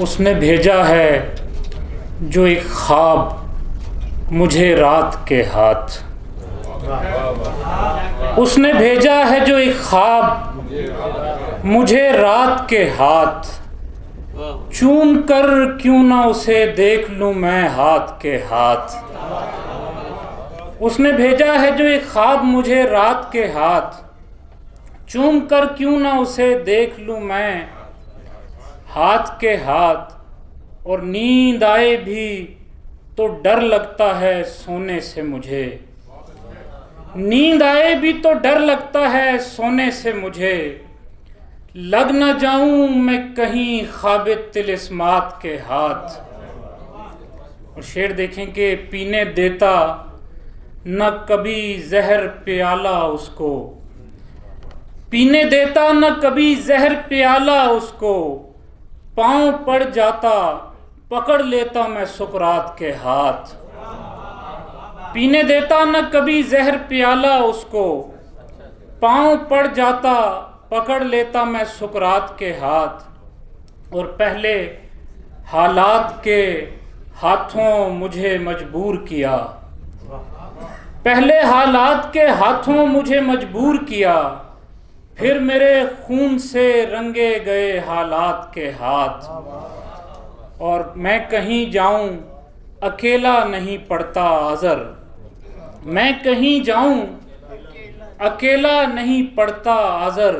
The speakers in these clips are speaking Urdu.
اس نے بھیجا ہے جو ایک خواب مجھے رات کے ہاتھ، اس نے بھیجا ہے جو ایک خواب مجھے رات کے ہاتھ، چوم کر کیوں نہ اسے دیکھ لوں میں ہاتھ کے ہاتھ۔ اس نے بھیجا ہے جو ایک خواب مجھے رات کے ہاتھ، چوم کر کیوں نہ اسے دیکھ لوں میں ہاتھ کے ہاتھ۔ اور نیند آئے بھی تو ڈر لگتا ہے سونے سے مجھے، نیند آئے بھی تو ڈر لگتا ہے سونے سے مجھے، لگ نہ جاؤں میں کہیں خواب طلسمات کے ہاتھ۔ اور شعر دیکھیں کہ پینے دیتا نہ کبھی زہر پیالہ اس کو، پینے دیتا نہ کبھی زہر پیالہ اس کو، پاؤں پڑ جاتا پکڑ لیتا میں سکرات کے ہاتھ۔ پینے دیتا نہ کبھی زہر پیالہ اس کو، پاؤں پڑ جاتا پکڑ لیتا میں سکرات کے ہاتھ۔ اور پہلے حالات کے ہاتھوں مجھے مجبور کیا، پہلے حالات کے ہاتھوں مجھے مجبور کیا، پھر میرے خون سے رنگے گئے حالات کے ہاتھ۔ اور میں کہیں جاؤں اکیلا نہیں پڑتا عذر، میں کہیں جاؤں اکیلا نہیں پڑتا عذر،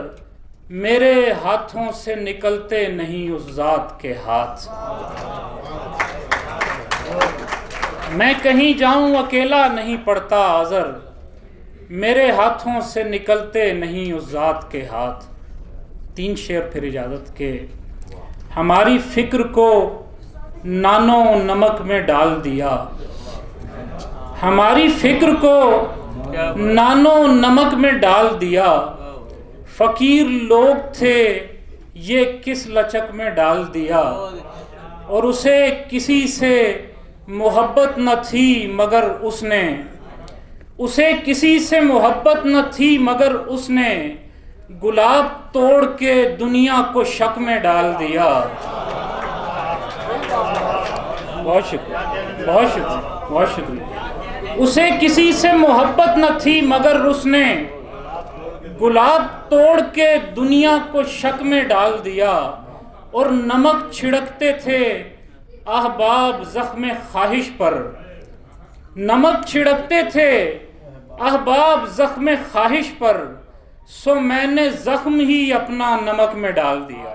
میرے ہاتھوں سے نکلتے نہیں اس ذات کے ہاتھ۔ میں کہیں جاؤں اکیلا نہیں پڑتا عذر، میرے ہاتھوں سے نکلتے نہیں اس ذات کے ہاتھ۔ 3 شعر پھر اجازت کے۔ ہماری فکر کو نانو نمک میں ڈال دیا، ہماری فکر کو نانو نمک میں ڈال دیا، فقیر لوگ تھے یہ کس لچک میں ڈال دیا، اور اسے کسی سے محبت نہ تھی مگر اس نے، اسے کسی سے محبت نہ تھی مگر اس نے گلاب توڑ کے دنیا کو شک میں ڈال دیا۔ بہت شکریہ، بہت شکریہ، بہت شکریہ۔ اسے کسی سے محبت نہ تھی مگر اس نے گلاب توڑ کے دنیا کو شک میں ڈال دیا، اور نمک چھڑکتے تھے احباب زخم خواہش پر، نمک چھڑکتے تھے احباب زخم خواہش پر، سو میں نے زخم ہی اپنا نمک میں ڈال دیا۔